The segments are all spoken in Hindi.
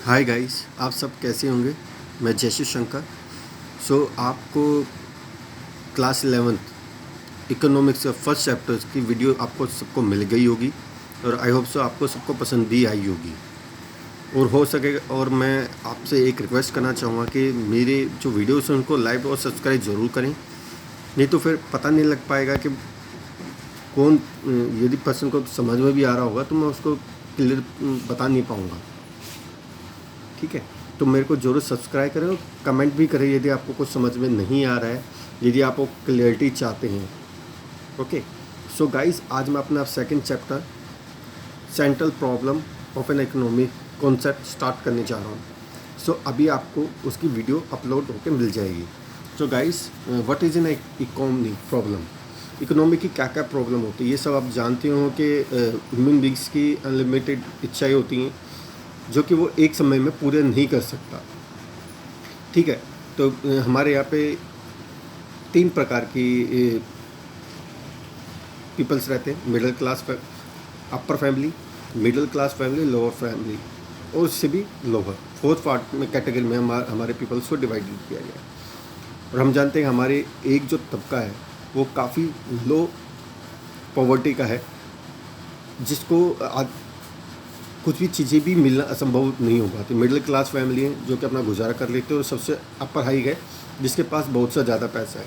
हाय गाइस, आप सब कैसे होंगे। मैं जयश्री शंकर। आपको क्लास 11th इकोनॉमिक्स का फर्स्ट चैप्टर की वीडियो आपको सबको मिल गई होगी और आई होप सो आपको सबको पसंद भी आई होगी। और हो सके और मैं आपसे एक रिक्वेस्ट करना चाहूँगा कि मेरे जो वीडियोस हैं उनको लाइक और सब्सक्राइब ज़रूर करें, नहीं तो फिर पता नहीं लग पाएगा कि कौन, यदि पर्सन को समझ में भी आ रहा होगा तो मैं उसको क्लियर बता नहीं पाऊँगा। ठीक है, तो मेरे को ज़रूर सब्सक्राइब करें और कमेंट भी करें यदि आपको कुछ समझ में नहीं आ रहा है, यदि आप वो क्लियरिटी चाहते हैं। ओके, सो गाइस, आज मैं अपना second chapter central problem of an economic concept start करने जा रहा हूँ। अभी आपको उसकी वीडियो अपलोड होकर मिल जाएगी। Guys, what is an economic problem, economy की क्या क्या प्रॉब्लम होती है, ये सब आप जानते हो कि ह्यूमन बींग्स की अनलिमिटेड इच्छाएँ होती हैं जो कि वो एक समय में पूरे नहीं कर सकता। ठीक है, तो हमारे यहाँ पे 3 प्रकार की पीपल्स रहते हैं। Middle class, upper family, middle class family, lower family और उससे भी लोअर, फोर्थ पार्ट में कैटेगरी में हमारे पीपल्स को डिवाइड किया गया है। और हम जानते हैं हमारे एक जो तबका है वो काफ़ी लो पॉवर्टी का है, जिसको कुछ भी चीज़ें भी मिलना असंभव नहीं हो पाती। मिडिल क्लास फैमिली है जो कि अपना गुजारा कर लेते हैं, और सबसे अपर हाई है जिसके पास बहुत सा ज़्यादा पैसा है,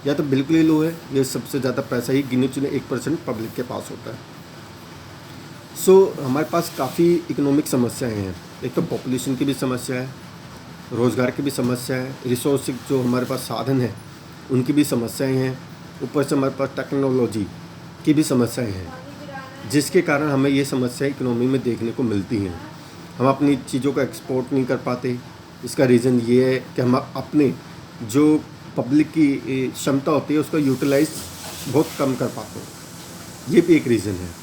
या तो बिल्कुल ही लो है, या सबसे ज़्यादा पैसा ही गिने चुने 1% पब्लिक के पास होता है। हमारे पास काफ़ी इकोनॉमिक समस्याएं हैं। एक तो पॉपुलेशन की भी समस्या है, रोज़गार की भी समस्या है, रिसोर्स जो हमारे पास साधन है उनकी भी समस्याएँ हैं, ऊपर से हमारे पास टेक्नोलॉजी की भी समस्याएँ हैं, जिसके कारण हमें ये समस्या इकोनॉमी में देखने को मिलती हैं। हम अपनी चीज़ों को एक्सपोर्ट नहीं कर पाते। इसका रीज़न ये है कि हम अपने जो पब्लिक की क्षमता होती है उसको यूटिलाइज बहुत कम कर पाते हैं। ये भी एक रीज़न है।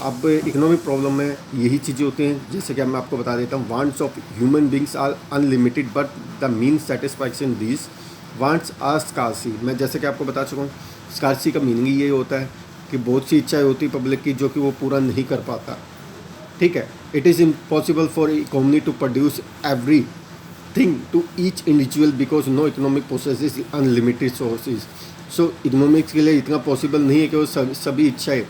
अब इकोनॉमिक प्रॉब्लम में यही चीज़ें होती हैं, जैसे कि मैं आपको बता देता हूँ। Wants of human beings are unlimited but the mean satisfaction this wants are scarce. मैं जैसे कि आपको बता चुका हूँ, स्कार्सी का मीनिंग ही ये होता है कि बहुत सी इच्छाएं होती पब्लिक की जो कि वो पूरा नहीं कर पाता। ठीक है, it is impossible for economy to produce everything to each individual because no economic process unlimited sources. Economics के लिए इतना पॉसिबल नहीं है कि वो सभी इच्छाएँ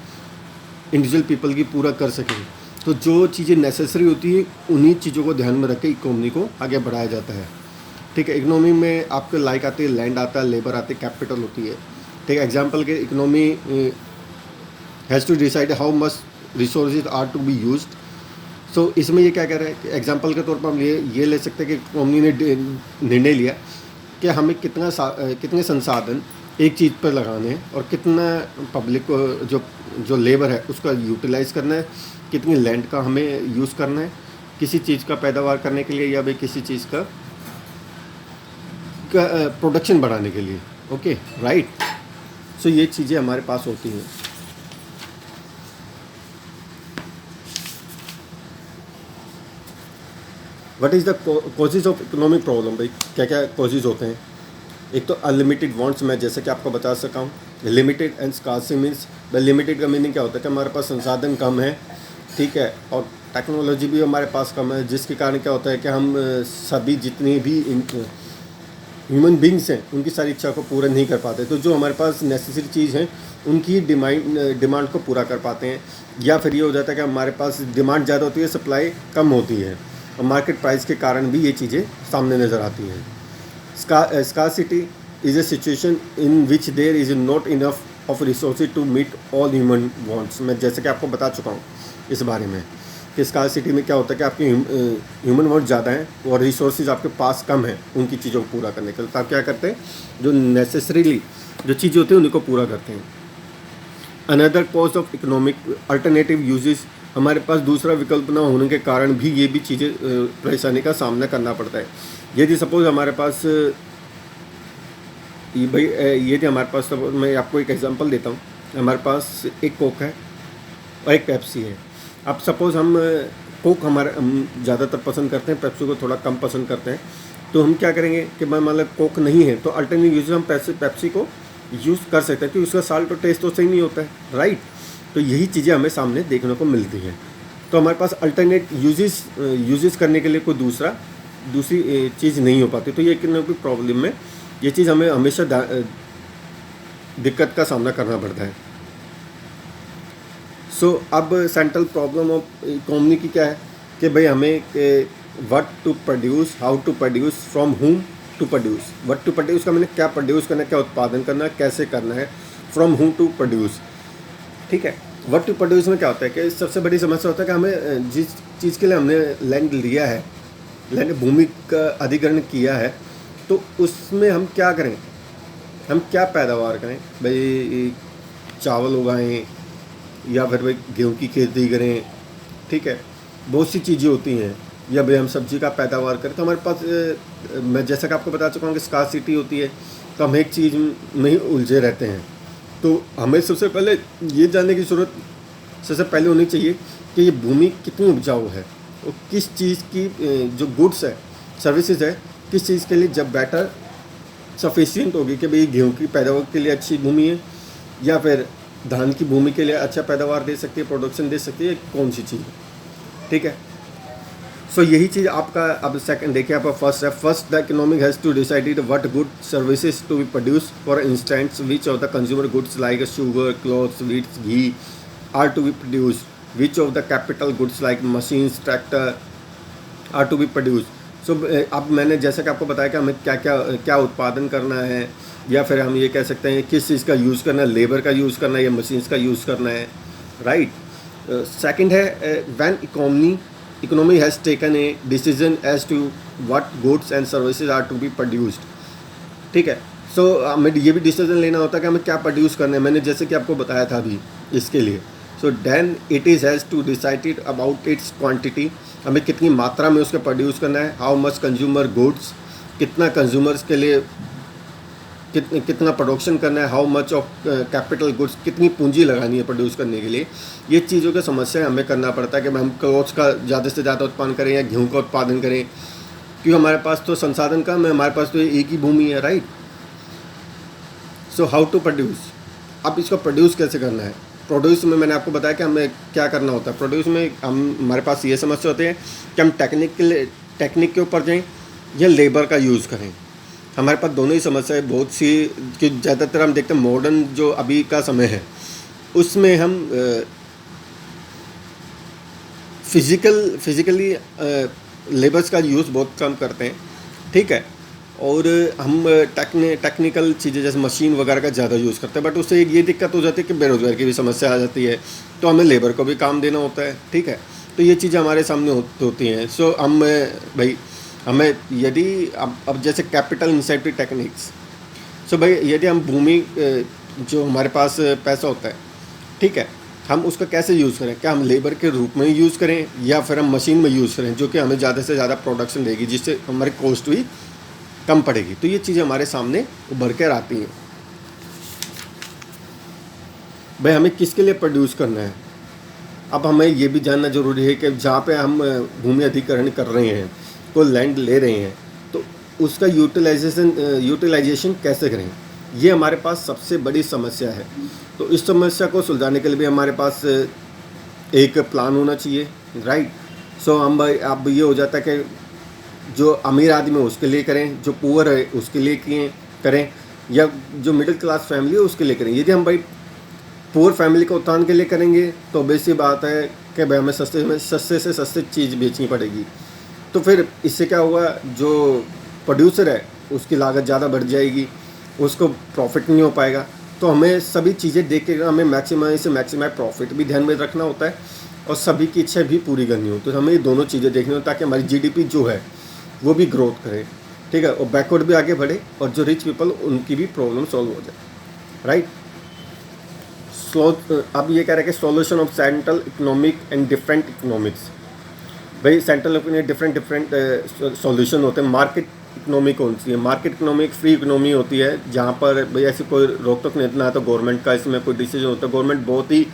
इंडिविजुअल पीपल की पूरा कर सकें। तो जो चीज़ें नेसेसरी होती है उन्हीं चीज़ों को ध्यान में रख के इकोनॉमी को आगे बढ़ाया जाता है। ठीक है, इकोनॉमी में आपके लाइक आते हैं, लैंड आता है, लेबर आते, कैपिटल होती है। ठीक है, एग्जाम्पल के economy has to decide how much resources are to be used. इसमें ये क्या कह रहा है कि एग्जाम्पल के तौर पर हम ये ले सकते हैं कि इकोनॉमी ने निर्णय लिया कि हमें कितने संसाधन एक चीज़ पर लगाने हैं और कितना पब्लिक को जो लेबर है उसका यूटिलाइज़ करना है, कितनी लैंड का हमें यूज़ करना है किसी चीज़ का पैदावार करने के लिए, या भाई किसी चीज़ का प्रोडक्शन बढ़ाने के लिए। Okay, right. ये चीज़ें हमारे पास होती हैं। What is the causes of economic problem, भाई क्या क्या कॉजेज़ होते हैं। एक तो अनलिमिटेड वांट्स, मैं जैसे कि आपको बता सका हूँ। लिमिटेड एंड स्कार्सी मीन्स, लिमिटेड का मीनिंग क्या होता है कि हमारे पास संसाधन कम है, ठीक है, और टेक्नोलॉजी भी हमारे पास कम है, जिसके कारण क्या होता है कि हम सभी जितनी भी ह्यूमन बींग्स हैं उनकी सारी इच्छा को पूरा नहीं कर पाते। तो जो हमारे पास नेसेसरी चीज़ है उनकी डिमांड को पूरा कर पाते हैं, या फिर ये हो जाता है कि हमारे पास डिमांड ज़्यादा होती है, सप्लाई कम होती है, और मार्केट प्राइस के कारण भी ये चीज़ें सामने नज़र आती हैं। Scarcity is a situation in which there is not enough of resources to meet all human wants। मैं जैसे कि आपको बता चुका हूँ इस बारे में कि स्कारसिटी में क्या होता है कि आपके ह्यूमन वांट ज़्यादा हैं और रिसोर्सेज आपके पास कम है उनकी चीज़ों को पूरा करने के लिए। तो आप क्या करते हैं, जो नेसेसरीली जो चीज़ें होती हैं उन्हीं को पूरा करते हैं। Another cause of economic alternative uses, हमारे पास दूसरा विकल्प ना होने के कारण भी ये भी चीज़ें परेशानी का सामना करना पड़ता है। यदि सपोज़ हमारे पास यदि हमारे पास, तो मैं आपको एक एग्जांपल देता हूँ। हमारे पास एक कोक है और एक पेप्सी है। अब सपोज़ हम कोक हम ज़्यादातर पसंद करते हैं, पेप्सी को थोड़ा कम पसंद करते हैं। तो हम क्या करेंगे कि मतलब कोक नहीं है तो अल्टरनेटिव यूज हम पेप्सी को यूज़ कर सकते हैं, क्योंकि उसका साल्ट और टेस्ट तो सही नहीं होता है, राइट। तो यही चीज़ें हमें सामने देखने को मिलती हैं। तो हमारे पास अल्टरनेट यूजेस करने के लिए कोई दूसरी चीज़ नहीं हो पाती। तो ये कितना कोई प्रॉब्लम में ये चीज़ हमें हमेशा दिक्कत का सामना करना पड़ता है। सो अब सेंट्रल प्रॉब्लम ऑफ इकोनॉमी की क्या है कि भाई हमें what to produce, how to produce, from whom to produce. What to produce का मैंने क्या प्रोड्यूस करना है, क्या उत्पादन करना है, कैसे करना है, फ्रॉम हुम टू प्रोड्यूस। ठीक है, व्हाट टू प्रोड्यूस में क्या होता है कि सबसे बड़ी समस्या होता है कि हमें जिस चीज़ के लिए हमने लैंड लिया है, लैंड भूमि का अधिग्रहण किया है, तो उसमें हम क्या करें, हम क्या पैदावार करें। भाई चावल उगाएं या फिर भाई गेहूँ की खेती करें, ठीक है, बहुत सी चीज़ें होती हैं, या भाई हम सब्जी का पैदावार करें। तो हमारे पास मैं जैसा कि आपको बता चुका हूँ कि स्कार्सिटी होती है, तो हम एक चीज़ में ही उलझे रहते हैं। तो हमें सबसे पहले ये जानने की ज़रूरत सबसे पहले होनी चाहिए कि ये भूमि कितनी उपजाऊ है और किस चीज़ की जो गुड्स है, सर्विसेज है, किस चीज़ के लिए जब बेटर सफिशिएंट होगी कि भाई गेहूँ की पैदावार के लिए अच्छी भूमि है, या फिर धान की भूमि के लिए अच्छा पैदावार दे सकती है, प्रोडक्शन दे सकती है, कौन सी चीज़ है। ठीक है, सो यही चीज़ आपका अब सेकंड देखिए, आपका फर्स्ट है, first the economic has to decided what good services to be produce. For instance which of the consumer goods like sugar, clothes, wheat, ghee are to be produced, which of the capital goods like machines, tractor are to be produce. So अब मैंने जैसा कि आपको बताया कि हमें क्या उत्पादन करना है, या फिर हम ये कह सकते हैं किस चीज़ का यूज़ करना है, लेबर का यूज़ करना है या मशीन्स का यूज़ करना है, राइट। सेकंड है when economy has taken a decision as to what goods and services are to be produced. ठीक है, सो हमें ये भी डिसीजन लेना होता है कि हमें क्या प्रोड्यूस करना है। मैंने जैसे कि आपको बताया था अभी इसके लिए, so then it is has to decided about its quantity, हमें कितनी मात्रा में उसका प्रोड्यूस करना है, हाउ मच कंज्यूमर गुड्स, कितना कंज्यूमर्स के लिए कितना प्रोडक्शन करना है, how much of capital goods, कितनी पूंजी लगानी है प्रोड्यूस करने के लिए। ये चीज़ों की समस्या हमें करना पड़ता है कि हम क्लॉथ्स का ज़्यादा से ज़्यादा उत्पादन करें या गेहूँ का उत्पादन करें, क्योंकि हमारे पास तो संसाधन कम है, हमारे पास तो एक ही भूमि है, right. So how to produce, अब इसको प्रोड्यूस कैसे करना है। प्रोड्यूस में मैंने आपको बताया कि हमें क्या करना होता है। प्रोड्यूस में हमारे पास ये समस्या होती है कि हम टेक्निक के ऊपर जाएं या लेबर का यूज़ करें। हमारे पास दोनों ही समस्या है बहुत सी, कि ज़्यादातर हम देखते हैं मॉडर्न जो अभी का समय है उसमें हम फिज़िकली लेबर्स का यूज़ बहुत कम करते हैं, ठीक है, और हम टेक्निकल चीज़ें जैसे मशीन वगैरह का ज़्यादा यूज़ करते हैं। बट उससे एक ये दिक्कत हो जाती है कि बेरोज़गार की भी समस्या आ जाती है, तो हमें लेबर को भी काम देना होता है, ठीक है। तो ये चीज़ें हमारे सामने होती हैं। सो हम भाई हमें यदि अब जैसे कैपिटल इंसेंटिव टेक्निक्स, सो भाई यदि हम भूमि जो हमारे पास पैसा होता है, ठीक है, हम उसका कैसे यूज़ करें, क्या हम लेबर के रूप में यूज़ करें या फिर हम मशीन में यूज़ करें जो कि हमें ज़्यादा से ज़्यादा प्रोडक्शन देगी, जिससे हमारी कॉस्ट भी कम पड़ेगी। तो ये चीज़ें हमारे सामने उभर कर आती हैं। भाई हमें किसके लिए प्रोड्यूस करना है। अब हमें ये भी जानना ज़रूरी है कि जहाँ पे हम भूमि अधिग्रहण कर रहे हैं, कोई लैंड ले रहे हैं, तो उसका यूटिलाइजेशन कैसे करें, ये हमारे पास सबसे बड़ी समस्या है। तो इस समस्या को सुलझाने के लिए भी हमारे पास एक प्लान होना चाहिए, राइट। सो हम भाई अब ये हो जाता है कि जो अमीर आदमी है उसके लिए करें, जो पुअर है उसके लिए करें, या जो मिडिल क्लास फैमिली है उसके लिए करें। यदि हम भाई पुअर फैमिली के उत्थान के लिए करेंगे तो बेसी बात है कि भाई हमें सस्ते से सस्ते चीज़ बेचनी पड़ेगी। तो फिर इससे क्या होगा, जो प्रोड्यूसर है उसकी लागत ज़्यादा बढ़ जाएगी, उसको प्रॉफिट नहीं हो पाएगा। तो हमें सभी चीज़ें देख के हमें मैक्सिमाइज से मैक्सिमाइज प्रॉफिट भी ध्यान में रखना होता है और सभी की इच्छा भी पूरी करनी होती है। तो हमें ये दोनों चीज़ें देखनी होती है ताकि हमारी जीडीपी जो है वो भी ग्रोथ करे, ठीक है, और बैकवर्ड भी आगे बढ़े, और जो रिच पीपल उनकी भी प्रॉब्लम सॉल्व हो जाए, राइट। अब ये कह रहे हैं कि solution of central economic and different economics. भाई सेंट्रल इकोनॉमिक डिफरेंट सॉल्यूशन होते हैं। मार्केट इकोनॉमी कौन सी है। मार्केट इकोनॉमी एक फ्री इकोनॉमी होती है जहाँ पर भाई ऐसी कोई रोक टोक नहीं, ना तो गवर्नमेंट का इसमें कोई डिसीजन होता है। गवर्नमेंट बहुत ही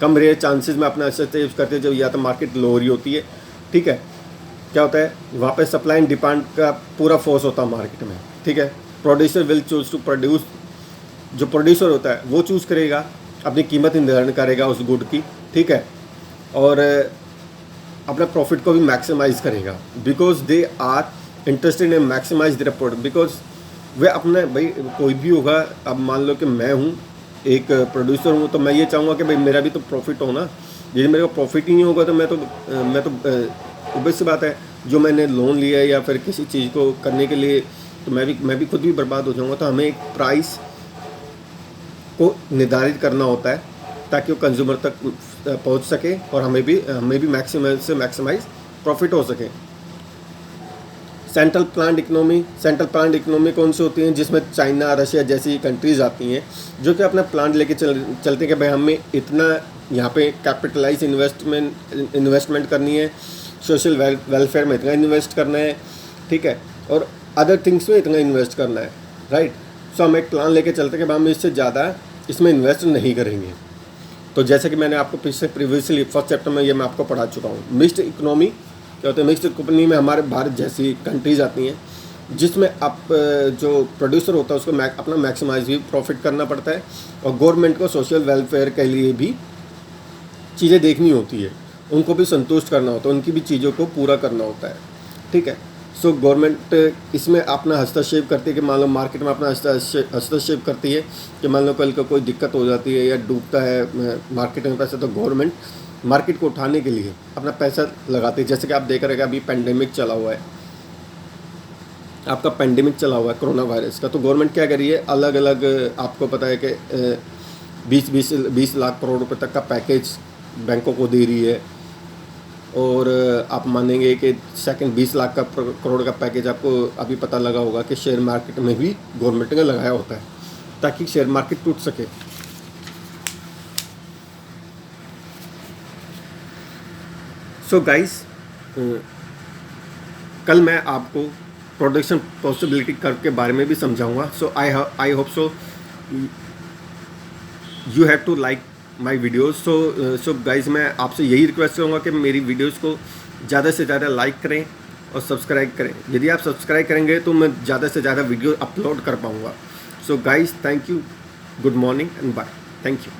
कम रेयर चांसेस में अपना एक्सरसाइज करते हैं जब या तो मार्केट लो हो रही होती है, ठीक है। क्या होता है, वहाँ पे सप्लाई एंड डिमांड का पूरा फोर्स होता है मार्केट में, ठीक है। Producer will choose to produce, जो प्रोड्यूसर होता है वो चूज़ करेगा, अपनी कीमत निर्धारण करेगा उस गुड की, ठीक है। और अपना प्रॉफिट को भी मैक्सिमाइज करेगा, because they are interested in maximise their product. Because वे अपने भाई कोई भी होगा, अब मान लो कि मैं हूँ एक प्रोड्यूसर हूँ, तो मैं ये चाहूँगा कि भाई मेरा भी तो प्रॉफिट हो ना। यदि मेरे को प्रॉफिट ही नहीं होगा तो मैं तो obvious सी बात है, जो मैंने लोन लिया है या फिर किसी चीज़ को करने के लिए, तो मैं भी खुद भी बर्बाद हो जाऊँगा। तो हमें एक प्राइस को निर्धारित करना होता है ताकि वो कंज्यूमर तक पहुंच सके और हमें भी मैक्सिमम से मैक्सिमाइज प्रॉफिट हो सके। सेंट्रल प्लान्ड इकोनॉमी कौन सी होती हैं? जिसमें चाइना, रशिया जैसी कंट्रीज़ आती हैं जो कि अपना प्लान लेके चलते हैं कि भाई हमें इतना यहाँ पे कैपिटलाइज इन्वेस्टमेंट करनी है, सोशल वेलफेयर में इतना इन्वेस्ट करना है, ठीक है, और अदर थिंग्स में इतना इन्वेस्ट करना है, राइट। सो हम एक प्लान लेके चलते हैं कि हम इससे ज़्यादा इसमें इन्वेस्ट नहीं करेंगे। तो जैसे कि मैंने आपको प्रीवियसली फर्स्ट चैप्टर में ये मैं आपको पढ़ा चुका हूँ। मिक्स्ड इकोनॉमी क्या होता है? मिक्स्ड इकोनॉमी में हमारे भारत जैसी कंट्रीज़ आती हैं जिसमें आप जो प्रोड्यूसर होता है उसको अपना मैक्सिमाइज भी प्रॉफिट करना पड़ता है, और गवर्नमेंट को सोशल वेलफेयर के लिए भी चीज़ें देखनी होती है, उनको भी संतुष्ट करना होता है, उनकी भी चीज़ों को पूरा करना होता है, ठीक है। सो गवर्नमेंट इसमें अपना हस्तक्षेप करती है कि मान लो मार्केट में अपना हस्तक्षेप करती है कि मान लो कल को कोई दिक्कत हो जाती है या डूबता है मार्केट में पैसा, तो गवर्नमेंट मार्केट को उठाने के लिए अपना पैसा लगाती है। जैसे कि आप देख रहे हैं अभी पेंडेमिक चला हुआ है, आपका पेंडेमिक चला हुआ है कोरोना वायरस का, तो गवर्नमेंट क्या कर रही है, अलग अलग आपको पता है कि 20 लाख करोड़ रुपए तक का पैकेज बैंकों को दे रही है, और आप मानेंगे कि सेकंड 20 लाख का करोड़ का पैकेज आपको अभी पता लगा होगा कि शेयर मार्केट में भी गवर्नमेंट ने लगाया होता है ताकि शेयर मार्केट टूट सके। सो गाइस, कल मैं आपको प्रोडक्शन पॉसिबिलिटी कर्व के बारे में भी समझाऊंगा। So I hope so you have to like my videos. So guys, मैं आपसे यही रिक्वेस्ट करूँगा कि मेरी वीडियोज़ को ज़्यादा से ज़्यादा लाइक करें और सब्सक्राइब करें। यदि आप सब्सक्राइब करेंगे तो मैं ज़्यादा से ज़्यादा वीडियो अपलोड कर पाऊँगा। So guys, thank you, good morning and bye, thank you.